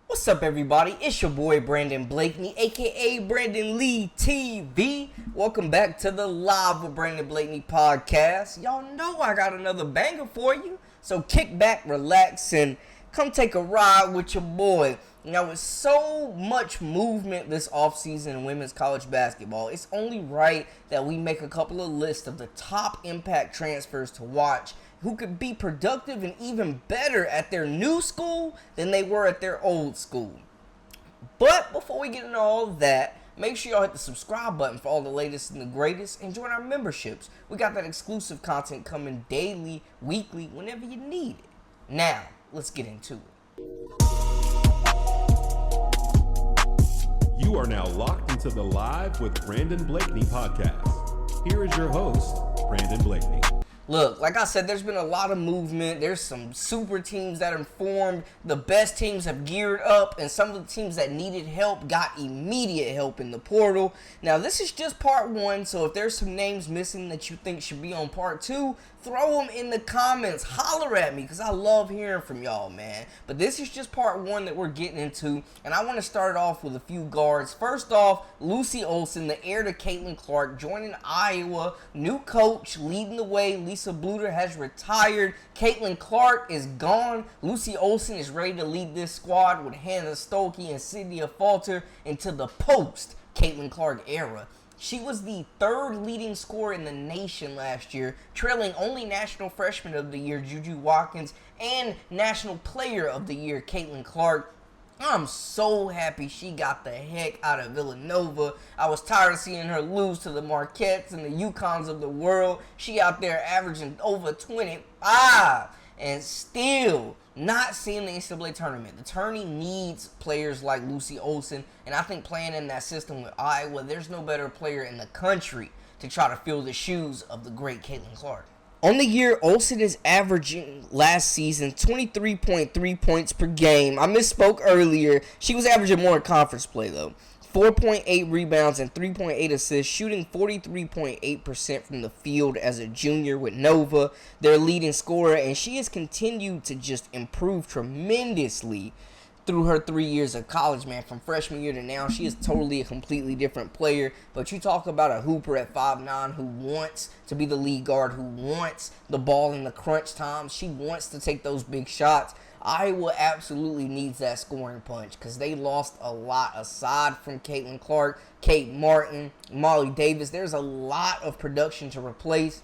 What's up, everybody? It's your boy Brandon Blakeney, aka Brandon Lee TV. Welcome back to the Live with Brandon Blakeney podcast. Y'all know I got another banger for you, so kick back, relax, and come take a ride with your boy. Now, with so much movement this offseason in women's college basketball, it's only right that we make a couple of lists of the top impact transfers to watch who could be productive and even better at their new school than they were at their old school. But before we get into all of that, make sure y'all hit the subscribe button for all the latest and the greatest, and join our memberships. We got that exclusive content coming daily, weekly, whenever you need it. Now, let's get into it. You are now locked into the Live with Brandon Blakeney podcast. Here is your host, Brandon Blakeney. Look, like I said, there's been a lot of movement. There's some super teams that have formed. The best teams have geared up, and some of the teams that needed help got immediate help in the portal. Now, this is just part one, so if there's some names missing that you think should be on part two, throw them in the comments. Holler at me, because I love hearing from y'all, man. But this is just part one that we're getting into, and I want to start off with a few guards. First off, Lucy Olsen, the heir to Caitlin Clark, joining Iowa. New coach, leading the way. Lisa Bluter has retired. Caitlin Clark is gone. Lucy Olsen is ready to lead this squad with Hannah Stokey and Sydney Falter into the post-Caitlin Clark era. She was the third leading scorer in the nation last year, trailing only National Freshman of the Year Juju Watkins and National Player of the Year Caitlin Clark. I'm so happy she got the heck out of Villanova. I was tired of seeing her lose to the Marquettes and the Uconns of the world. She out there averaging over 25 and still not seeing the NCAA tournament. The tourney needs players like Lucy Olsen, and I think playing in that system with Iowa, there's no better player in the country to try to fill the shoes of the great Caitlin Clark. On the year, Olsen is averaging last season 23.3 points per game. I misspoke earlier. She was averaging more in conference play, though. 4.8 rebounds and 3.8 assists, shooting 43.8% from the field as a junior with Nova, their leading scorer, and she has continued to just improve tremendously through her 3 years of college, man. From freshman year to now, she is totally a completely different player. But you talk about a hooper at 5'9" who wants to be the lead guard, who wants the ball in the crunch times. She wants to take those big shots. Iowa absolutely needs that scoring punch because they lost a lot aside from Caitlin Clark, Kate Martin, Molly Davis. There's a lot of production to replace.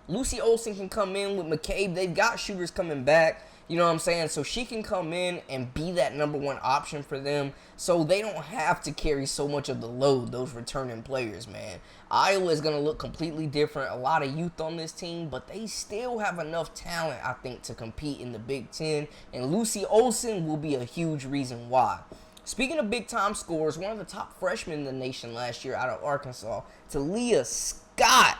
Lucy Olsen can come in with McCabe. They've got shooters coming back. You know what I'm saying? So she can come in and be that number one option for them so they don't have to carry so much of the load, those returning players, man. Iowa is going to look completely different. A lot of youth on this team, but they still have enough talent, I think, to compete in the Big Ten. And Lucy Olsen will be a huge reason why. Speaking of big-time scorers, one of the top freshmen in the nation last year out of Arkansas, Taliah Scott.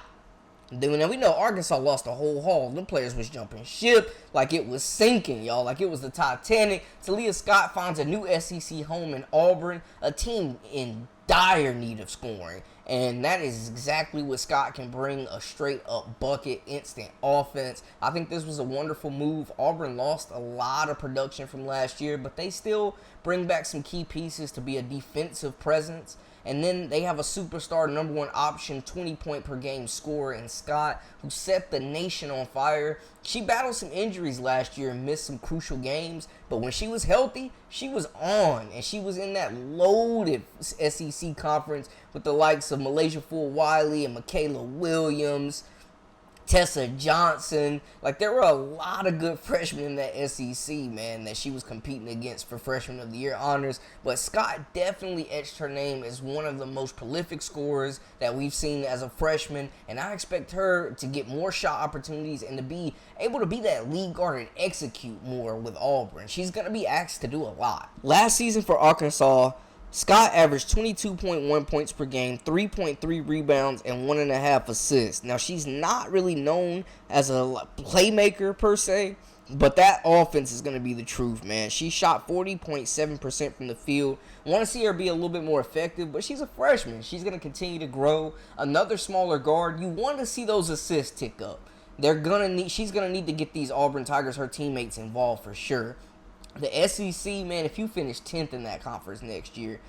Now, we know Arkansas lost a whole haul. Them players was jumping ship like it was sinking, y'all. Like it was the Titanic. Taliah Scott finds a new SEC home in Auburn, a team in dire need of scoring. And that is exactly what Scott can bring, a straight-up bucket, instant offense. I think this was a wonderful move. Auburn lost a lot of production from last year, but they still bring back some key pieces to be a defensive presence. And then they have a superstar, number one option, 20-point-per-game scorer in Scott, who set the nation on fire. She battled some injuries last year and missed some crucial games, but when she was healthy, she was on, and she was in that loaded SEC conference with the likes of Malaysia Full-Wiley and Michaela Williams, Tessa Johnson. Like, there were a lot of good freshmen in that SEC, man, that she was competing against for Freshman of the Year honors. But Scott definitely etched her name as one of the most prolific scorers that we've seen as a freshman. And I expect her to get more shot opportunities and to be able to be that lead guard and execute more with Auburn. She's going to be asked to do a lot. Last season for Arkansas, Scott averaged 22.1 points per game, 3.3 rebounds, and 1.5 assists. Now, she's not really known as a playmaker per se, but that offense is going to be the truth, man. She shot 40.7% from the field. Want to see her be a little bit more effective, but she's a freshman. She's going to continue to grow. Another smaller guard. You want to see those assists tick up. She's going to need to get these Auburn Tigers, her teammates, involved for sure. The SEC, man, if you finish 10th in that conference next year,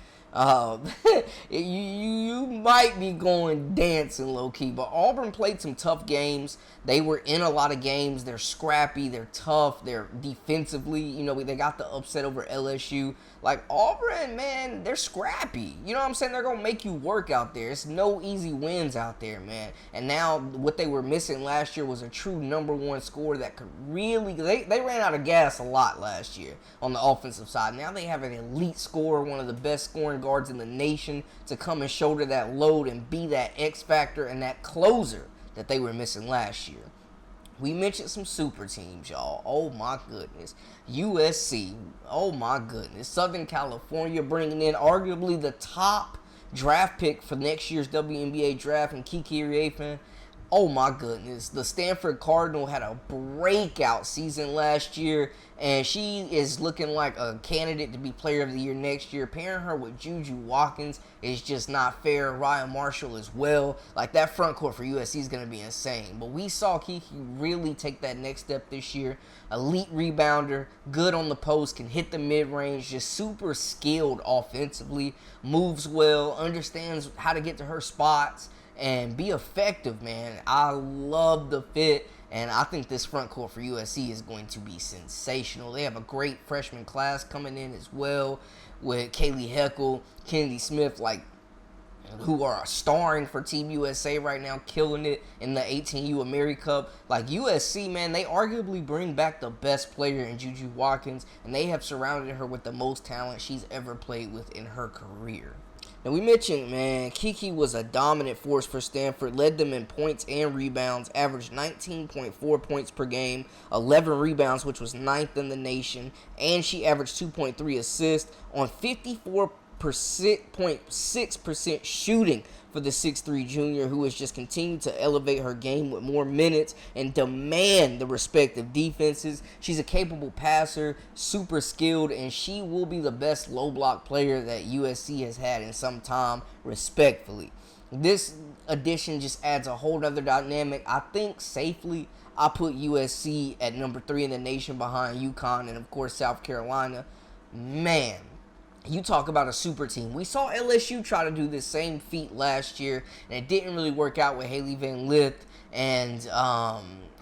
you might be going dancing low-key. But Auburn played some tough games. They were in a lot of games. They're scrappy. They're tough. They're defensively, they got the upset over LSU. Like, Auburn, man, they're scrappy. You know what I'm saying? They're going to make you work out there. It's no easy wins out there, man. And now what they were missing last year was a true number one scorer that could really... They ran out of gas a lot last year on the offensive side. Now they have an elite scorer, one of the best scoring guards in the nation, to come and shoulder that load and be that X factor and that closer that they were missing last year. We mentioned some super teams, y'all. Oh, my goodness. USC. Oh, my goodness. Southern California bringing in arguably the top draft pick for next year's WNBA draft in Kiki Iriafen. Oh, my goodness. The Stanford Cardinal had a breakout season last year, and she is looking like a candidate to be Player of the Year next year. Pairing her with Juju Watkins is just not fair. Ryan Marshall as well. Like, that front court for USC is going to be insane. But we saw Kiki really take that next step this year. Elite rebounder, good on the post, can hit the mid-range, just super skilled offensively, moves well, understands how to get to her spots, and be effective, man. I love the fit, and I think this front court for USC is going to be sensational. They have a great freshman class coming in as well with Kaylee Heckle, Kennedy Smith, who are starring for Team USA right now, killing it in the 18U America Cup. Like, USC, man, they arguably bring back the best player in Juju Watkins, and they have surrounded her with the most talent she's ever played with in her career. And we mentioned, man, Kiki was a dominant force for Stanford, led them in points and rebounds, averaged 19.4 points per game, 11 rebounds, which was 9th in the nation, and she averaged 2.3 assists on 54.6% shooting for the 6'3 junior, who has just continued to elevate her game with more minutes and demand the respect of defenses. She's a capable passer, super skilled, and she will be the best low block player that USC has had in some time, respectfully. This addition just adds a whole other dynamic. I think safely I put USC at number 3 in the nation behind Uconn and, of course, South Carolina. Man, you talk about a super team. We saw LSU try to do this same feat last year, and it didn't really work out with Hailey Van Lith and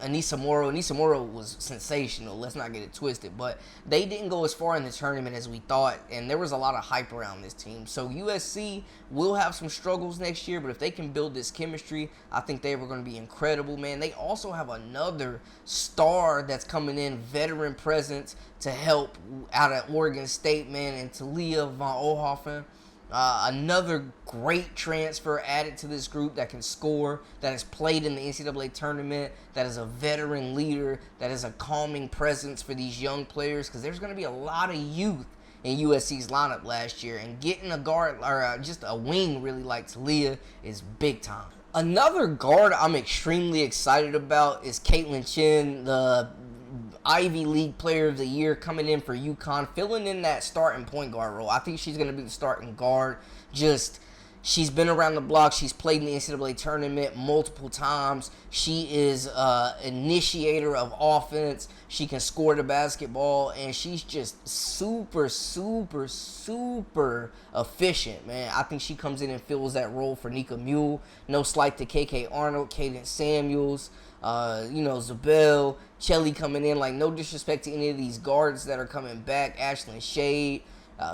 Anissa Morrow. Anissa Morrow was sensational. Let's not get it twisted. But they didn't go as far in the tournament as we thought, and there was a lot of hype around this team. So USC will have some struggles next year, but if they can build this chemistry, I think they were going to be incredible, man. They also have another star that's coming in, veteran presence, to help out of Oregon State, man, and Taliah Van Lith. Another great transfer added to this group that can score, that has played in the NCAA tournament, that is a veteran leader, that is a calming presence for these young players, because there's going to be a lot of youth in USC's lineup last year, and getting a guard, or just a wing really like Taliah, is big time. Another guard I'm extremely excited about is Caitlin Chen, the Ivy League Player of the Year, coming in for Uconn, filling in that starting point guard role. I think she's going to be the starting guard. She's been around the block. She's played in the NCAA tournament multiple times. She is initiator of offense. She can score the basketball, and she's just super, super, super efficient, man. I think she comes in and fills that role for Nika Mule. No slight to KK Arnold, Cadence Samuels, Zabel, Chelly coming in. Like, no disrespect to any of these guards that are coming back. Ashlyn Shade,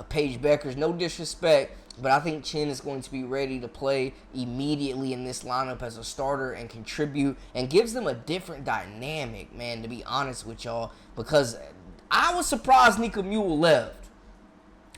Paige Beckers, no disrespect. But I think Chen is going to be ready to play immediately in this lineup as a starter and contribute, and gives them a different dynamic, man, to be honest with y'all. Because I was surprised Nika Mule left.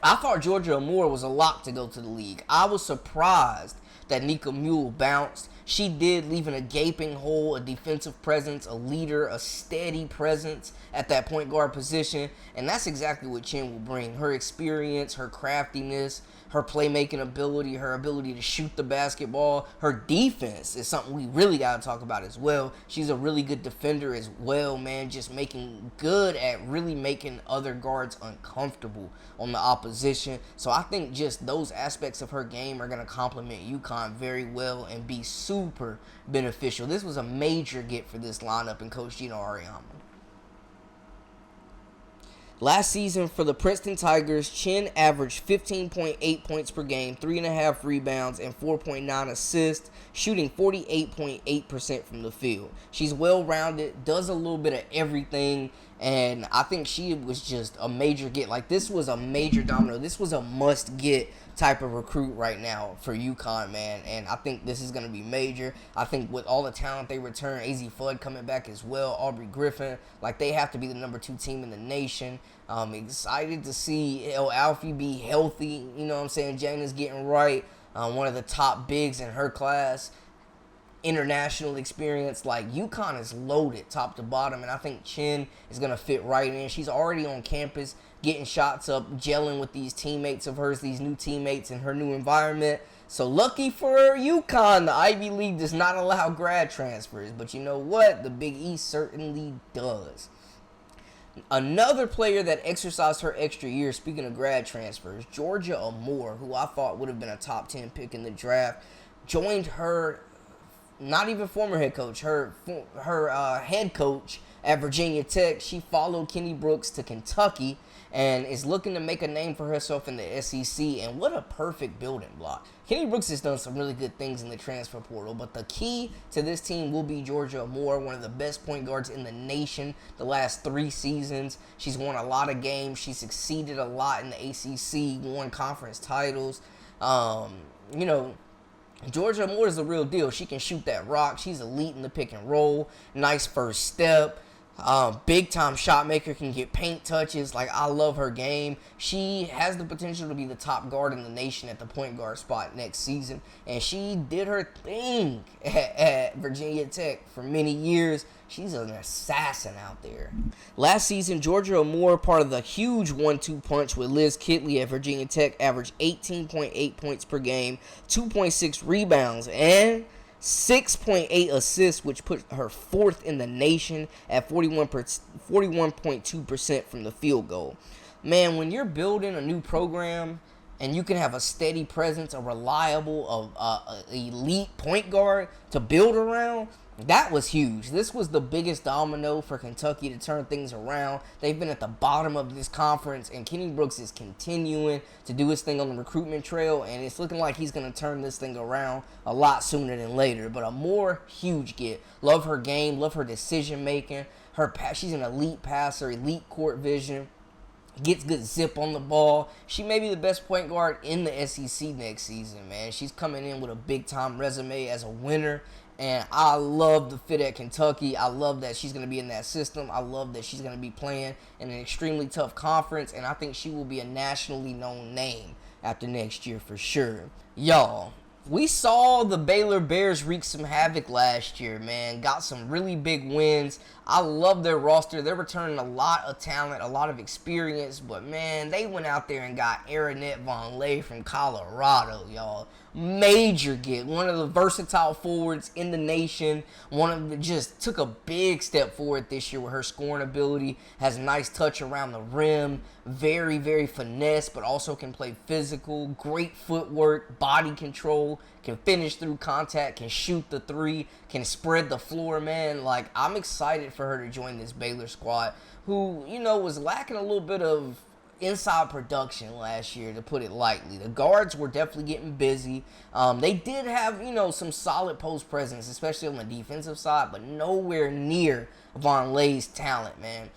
I thought Georgia Amoore was a lock to go to the league. I was surprised that Nika Mule bounced. She did, leaving a gaping hole, a defensive presence, a leader, a steady presence at that point guard position. And that's exactly what Chen will bring. Her experience, her craftiness, her playmaking ability, her ability to shoot the basketball. Her defense is something we really got to talk about as well. She's a really good defender as well, man. Just making good at really making other guards uncomfortable on the opposition. So I think just those aspects of her game are going to complement Uconn very well and be super beneficial. This was a major get for this lineup and Coach Gino Ariama. Last season for the Princeton Tigers, Chen averaged 15.8 points per game, 3.5 rebounds, and 4.9 assists, shooting 48.8% from the field. She's well-rounded, does a little bit of everything, and I think she was just a major get. Like, this was a major domino. This was a must-get type of recruit right now for Uconn, man, and I think this is going to be major. I think with all the talent they return, AZ Fudd coming back as well, Aubrey Griffin, like, they have to be the number 2 team in the nation. I'm excited to see El Alfie be healthy, you know what I'm saying? Jana's getting right, one of the top bigs in her class. International experience, like, Uconn is loaded top to bottom, and I think Chen is going to fit right in. She's already on campus, getting shots up, gelling with these teammates of hers, these new teammates in her new environment. So lucky for Uconn, the Ivy League does not allow grad transfers, but you know what? The Big East certainly does. Another player that exercised her extra year, speaking of grad transfers, Georgia Amoore, who I thought would have been a top 10 pick in the draft, joined her, not even former head coach, her head coach at Virginia Tech. She followed Kenny Brooks to Kentucky and is looking to make a name for herself in the SEC, and what a perfect building block. Kenny Brooks has done some really good things in the transfer portal, but the key to this team will be Georgia Amoore, one of the best point guards in the nation the last 3 seasons. She's won a lot of games. She succeeded a lot in the ACC, won conference titles. Georgia Amoore is the real deal. She can shoot that rock. She's elite in the pick and roll. Nice first step. Big time shot maker, can get paint touches. Like, I love her game. She has the potential to be the top guard in the nation at the point guard spot next season, and she did her thing at Virginia Tech for many years. She's an assassin out there. Last season, Georgia Amoore, part of the huge 1-2 punch with Liz Kitley at Virginia Tech, averaged 18.8 points per game, 2.6 rebounds, and 6.8 assists, which put her 4th in the nation at 41.2% from the field goal. Man, when you're building a new program and you can have a steady presence, a reliable, elite point guard to build around, that was huge. This was the biggest domino for Kentucky to turn things around. They've been at the bottom of this conference, and Kenny Brooks is continuing to do his thing on the recruitment trail, and it's looking like he's going to turn this thing around a lot sooner than later. But a more huge get. Love her game, love her decision-making. She's an elite passer, elite court vision. Gets good zip on the ball. She may be the best point guard in the SEC next season, man. She's coming in with a big-time resume as a winner. And I love the fit at Kentucky. I love that she's going to be in that system. I love that she's going to be playing in an extremely tough conference. And I think she will be a nationally known name after next year for sure. Y'all, we saw the Baylor Bears wreak some havoc last year, man. Got some really big wins. I love their roster. They're returning a lot of talent, a lot of experience. But, man, they went out there and got Hailey Van Lith from Colorado, y'all. Major get. One of the versatile forwards in the nation. One of the just took a big step forward this year with her scoring ability. Has a nice touch around the rim. Very, very finesse, but also can play physical. Great footwork, body control. Can finish through contact, can shoot the 3, can spread the floor, man. Like, I'm excited for her to join this Baylor squad, who, was lacking a little bit of inside production last year, to put it lightly. The guards were definitely getting busy. They did have, some solid post presence, especially on the defensive side, but nowhere near Von Lith's talent, man.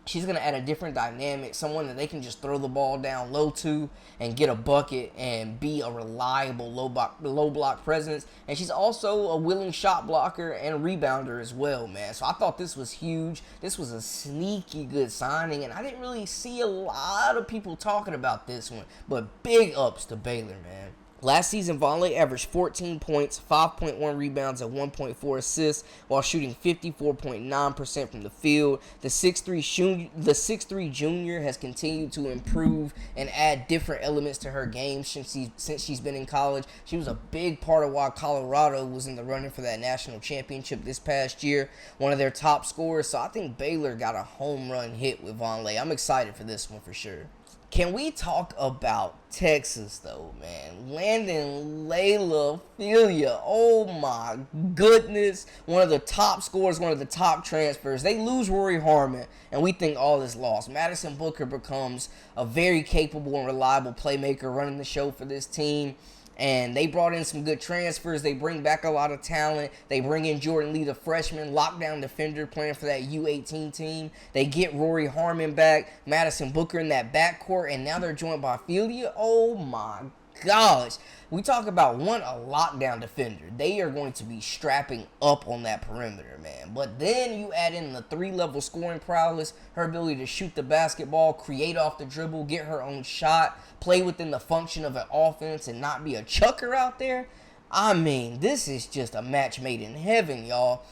She's going to add a different dynamic, someone that they can just throw the ball down low to and get a bucket and be a reliable low block presence. And she's also a willing shot blocker and rebounder as well, man. So I thought this was huge. This was a sneaky good signing, and I didn't really see a lot of people talking about this one. But big ups to Baylor, man. Last season, Von Lith averaged 14 points, 5.1 rebounds, and 1.4 assists while shooting 54.9% from the field. The 6'3 junior has continued to improve and add different elements to her game since she's been in college. She was a big part of why Colorado was in the running for that national championship this past year, one of their top scorers. So I think Baylor got a home run hit with Von Lith. I'm excited for this one for sure. Can we talk about Texas, though, man? Landing Laila Phelia. Oh, my goodness. One of the top scorers, one of the top transfers. They lose Rory Harmon, and we think all is lost. Madison Booker becomes a very capable and reliable playmaker running the show for this team. And they brought in some good transfers. They bring back a lot of talent. They bring in Jordan Lee, the freshman, lockdown defender playing for that U18 team. They get Rory Harmon back, Madison Booker in that backcourt, and now they're joined by Phelia. Oh my gosh. We talk about a lockdown defender. They are going to be strapping up on that perimeter, man. But then you add in the 3-level scoring prowess, her ability to shoot the basketball, create off the dribble, get her own shot, play within the function of an offense, and not be a chucker out there. I mean, this is just a match made in heaven, y'all.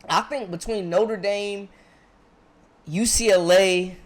I think between Notre Dame, UCLA,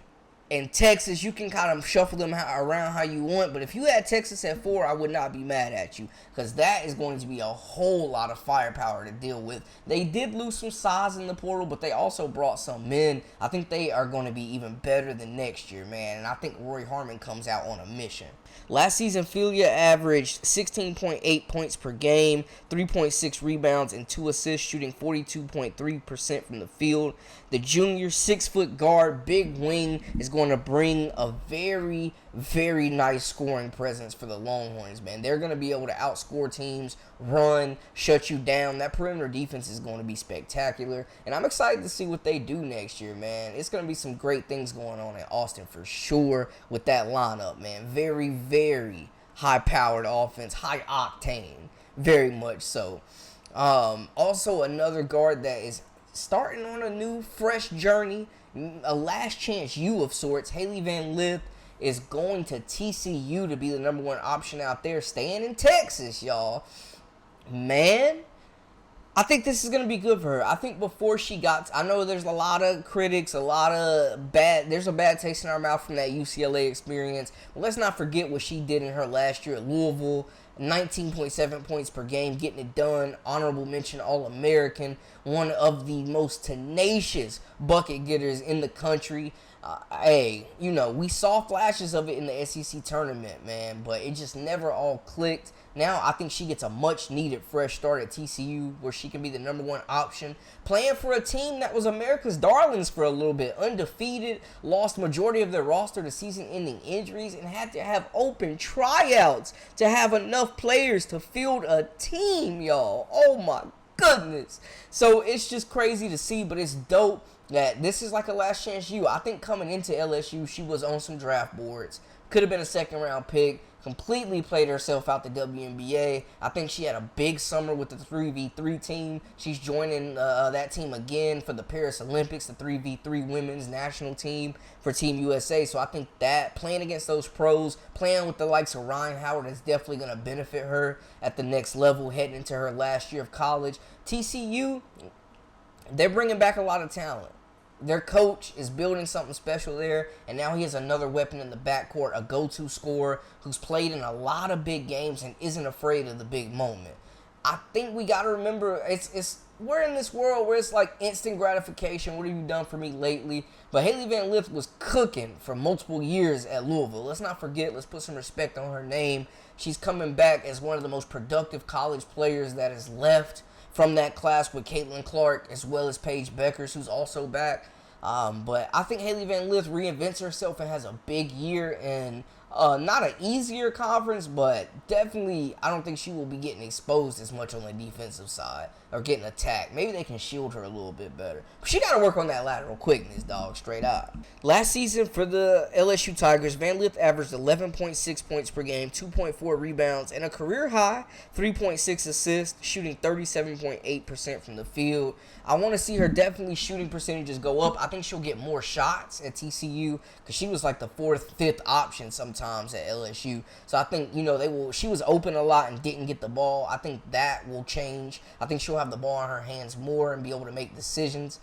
and Texas, you can kind of shuffle them around how you want. But if you had Texas at 4, I would not be mad at you, because that is going to be a whole lot of firepower to deal with. They did lose some size in the portal, but they also brought some men. I think they are going to be even better than next year, man. And I think Rory Harmon comes out on a mission. Last season, Phelia averaged 16.8 points per game, 3.6 rebounds, and 2 assists, shooting 42.3% from the field. The junior 6-foot guard, big wing, is going to bring a very, very nice scoring presence for the Longhorns, man. They're going to be able to outscore teams, run, shut you down. That perimeter defense is going to be spectacular, and I'm excited to see what they do next year, man. It's going to be some great things going on in Austin for sure with that lineup, man. Very, very high-powered offense, high octane, very much so. Also, another guard that is starting on a new, fresh journey, a last chance U of sorts. Hailey Van Lith is going to TCU to be the number 1 option out there, staying in Texas, y'all. Man, I think this is going to be good for her. I think before she got, I know there's a lot of critics, there's a bad taste in our mouth from that UCLA experience. Well, let's not forget what she did in her last year at Louisville. 19.7 points per game, getting it done. Honorable mention, All-American. One of the most tenacious bucket getters in the country. We saw flashes of it in the SEC tournament, man, but it just never all clicked. Now I think she gets a much-needed fresh start at TCU, where she can be the number 1 option, playing for a team that was America's darlings for a little bit, undefeated, lost majority of their roster to season-ending injuries, and had to have open tryouts to have enough players to field a team, y'all. Oh my goodness. So it's just crazy to see, but it's dope that this is like a last chance U. I think coming into LSU, she was on some draft boards. Could have been a second-round pick. Completely played herself out the WNBA. I think she had a big summer with the 3v3 team. She's joining that team again for the Paris Olympics, the 3v3 women's national team for Team USA. So I think that playing against those pros, playing with the likes of Ryan Howard, is definitely going to benefit her at the next level heading into her last year of college. TCU, they're bringing back a lot of talent. Their coach is building something special there, and now he has another weapon in the backcourt, a go-to scorer who's played in a lot of big games and isn't afraid of the big moment. I think we got to remember, we're in this world where it's like instant gratification. What have you done for me lately? But Hailey Van Lith was cooking for multiple years at Louisville. Let's not forget, let's put some respect on her name. She's coming back as one of the most productive college players that is left from that class, with Caitlin Clark as well as Paige Beckers, who's also back. But I think Hailey Van Lith reinvents herself and has a big year in not an easier conference, but definitely I don't think she will be getting exposed as much on the defensive side or getting attacked. Maybe they can shield her a little bit better. But she got to work on that lateral quickness, dog, straight up. Last season for the LSU Tigers, Van Lith averaged 11.6 points per game, 2.4 rebounds, and a career high 3.6 assists, shooting 37.8% from the field. I want to see her definitely shooting percentages go up. I think she'll get more shots at TCU because she was like the 4th, 5th option sometimes at LSU. So I think, she was open a lot and didn't get the ball. I think that will change. I think she'll have the ball in her hands more and be able to make decisions.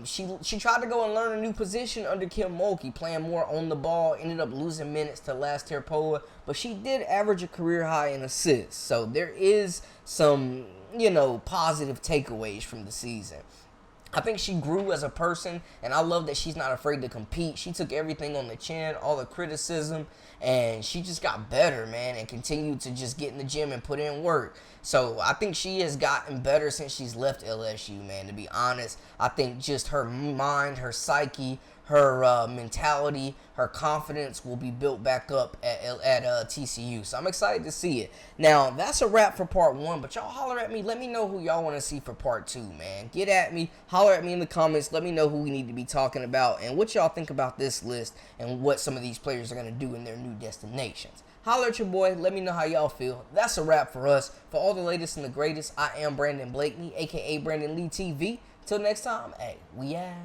She tried to go and learn a new position under Kim Mulkey, playing more on the ball, ended up losing minutes to Last Terpoa, but she did average a career high in assists. So there is some, positive takeaways from the season. I think she grew as a person, and I love that she's not afraid to compete. She took everything on the chin, all the criticism, and she just got better, man, and continued to just get in the gym and put in work. So I think she has gotten better since she's left LSU, man, to be honest. I think just her mind, her psyche, her mentality, her confidence will be built back up at TCU. So I'm excited to see it. Now, that's a wrap for part 1, but y'all holler at me. Let me know who y'all want to see for part 2, man. Get at me. Holler at me in the comments. Let me know who we need to be talking about and what y'all think about this list and what some of these players are going to do in their new destinations. Holler at your boy. Let me know how y'all feel. That's a wrap for us. For all the latest and the greatest, I am Brandon Blakeney, a.k.a. Brandon Lee TV. Till next time, hey, we out.